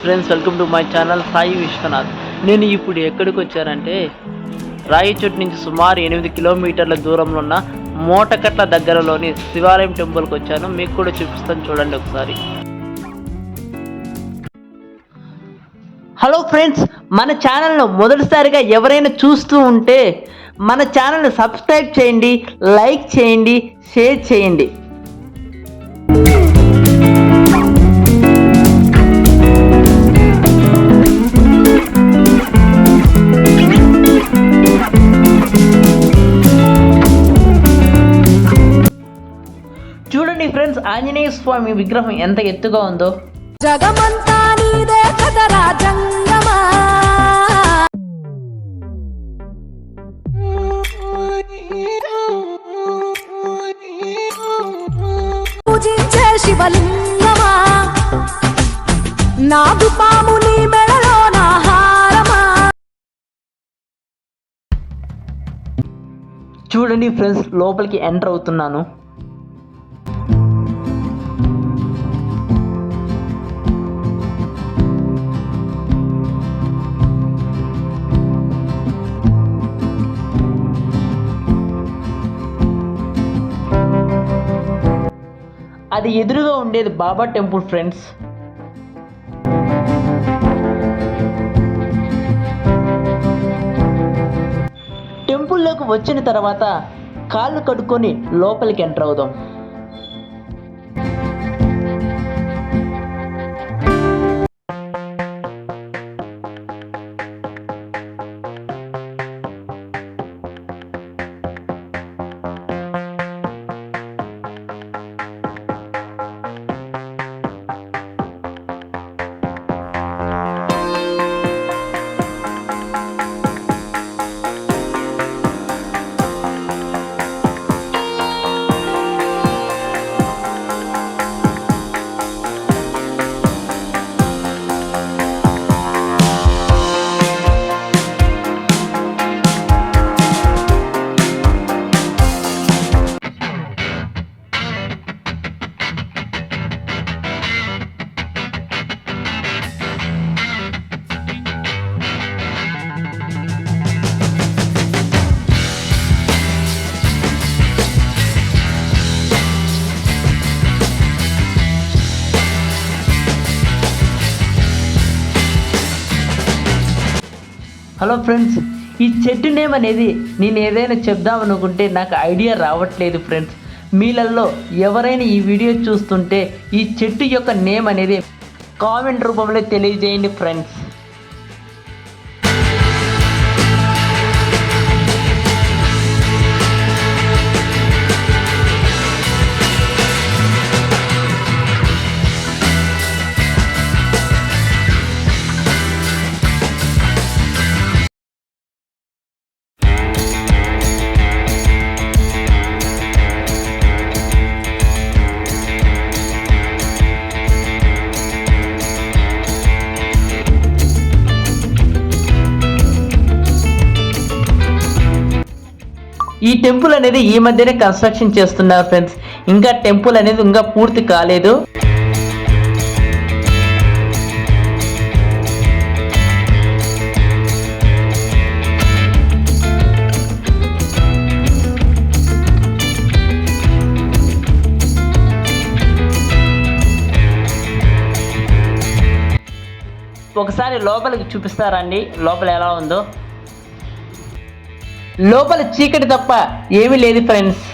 Friends, welcome to my channel Sai Vishwanath. నేను ఇప్పుడు ఎక్కడికి వచ్చానంటే రాయచోటి నుంచి సుమారు 8 కిలోమీటర్ల దూరంలో ఉన్న మోటకట్ల దగ్గరలోని శివాలయం టెంపుల్కి వచ్చాను. మీకు కూడా చూపిస్తాను, చూడండి ఒకసారి. హలో ఫ్రెండ్స్, మన ఛానల్ను మొదటిసారిగా ఎవరైనా చూస్తూ ఉంటే మన ఛానల్ని సబ్స్క్రైబ్ చేయండి, లైక్ చేయండి, షేర్ చేయండి. చూడండి ఫ్రెండ్స్, ఆంజనేయ స్వామి విగ్రహం ఎంత ఎత్తుగా ఉందో. జగమంతా నీదే కదరా జంగమా, పూజించే శివలింగమా, నాదు పాము నీ మెడలో నా హారమా. చూడండి ఫ్రెండ్స్, లోపలికి ఎంటర్ అవుతున్నాను. అది ఎదురుగా ఉండేది బాబా టెంపుల్ ఫ్రెండ్స్. టెంపుల్లోకి వచ్చిన తర్వాత కాళ్ళు కడుక్కొని లోపలికి ఎంటర్ అవుదాం. హలో ఫ్రెండ్స్, ఈ చెట్టు నేమ్ అనేది నేను ఏదైనా చెప్దాం అనుకుంటే నాకు ఐడియా రావట్లేదు ఫ్రెండ్స్. మీలలో ఎవరైనా ఈ వీడియో చూస్తుంటే ఈ చెట్టు యొక్క నేమ్ అనేది కామెంట్ రూపంలో తెలియజేయండి ఫ్రెండ్స్. ఈ టెంపుల్ అనేది ఈ మధ్యనే కన్స్ట్రక్షన్ చేస్తున్నారు ఫ్రెండ్స్. ఇంకా టెంపుల్ అనేది ఇంకా పూర్తి కాలేదు. ఒకసారి లోపలికి చూపిస్తారండి, లోపల ఎలా ఉందో. లోపల చీకటి తప్ప ఏమీ లేదు ఫ్రెండ్స్.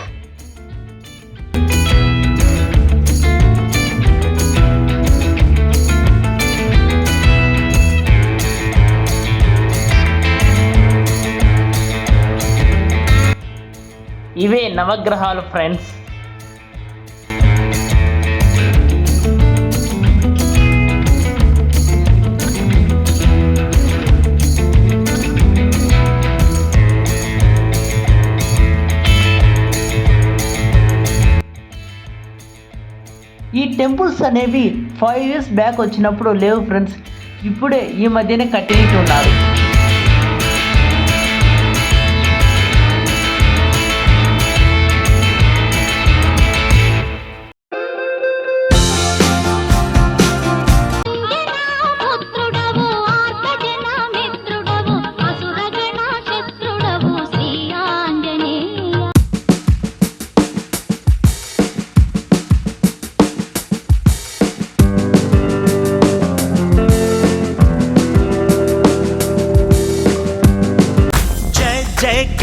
ఇవే నవగ్రహాలు ఫ్రెండ్స్. ఈ టెంపుల్స్ అనేవి 5 years బ్యాక్ వచ్చినప్పుడు లేవు ఫ్రెండ్స్. ఇప్పుడే ఈ మధ్యనే కట్టించున్నారు.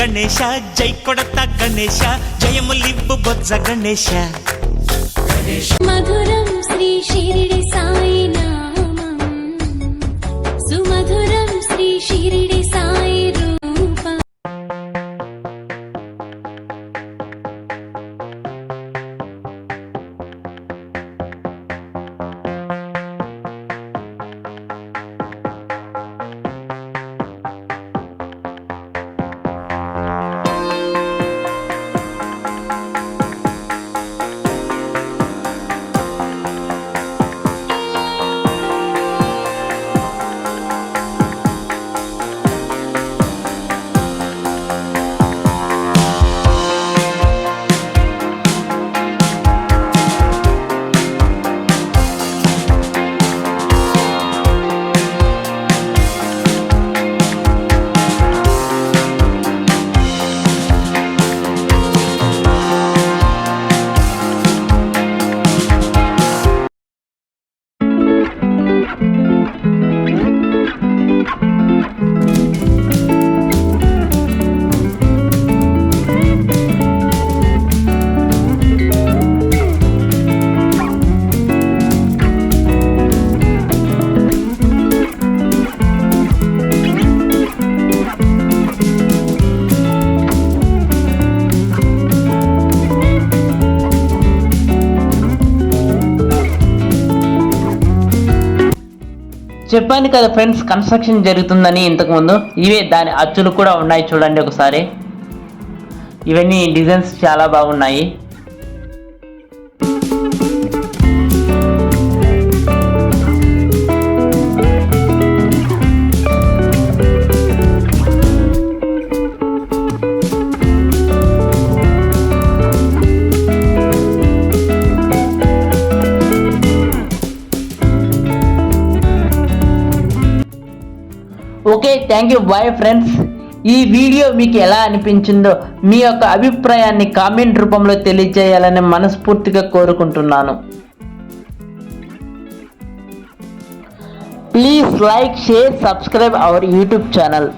గణేశ జై కొడత గణేశ జయములివ్వు బొజ్జ గణేశ మధురం శ్రీ షిరిడి సాయి నామం సుమధురం శ్రీ షిరిడి సాయి రూపం చెప్పాను కదా ఫ్రెండ్స్, కన్స్ట్రక్షన్ జరుగుతుందని ఇంతకుముందు. ఇవే దాని అచ్చులు కూడా ఉన్నాయి, చూడండి ఒకసారి. ఇవన్నీ డిజైన్స్ చాలా బాగున్నాయి. Okay, thank you, bye friends. ఈ వీడియో మీకు ఎలా అనిపించిందో మీ యొక్క అభిప్రాయాన్ని కామెంట్ రూపంలో తెలియజేయాలని మనస్ఫూర్తిగా కోరుకుంటున్నాను. Please like, share, subscribe our YouTube channel.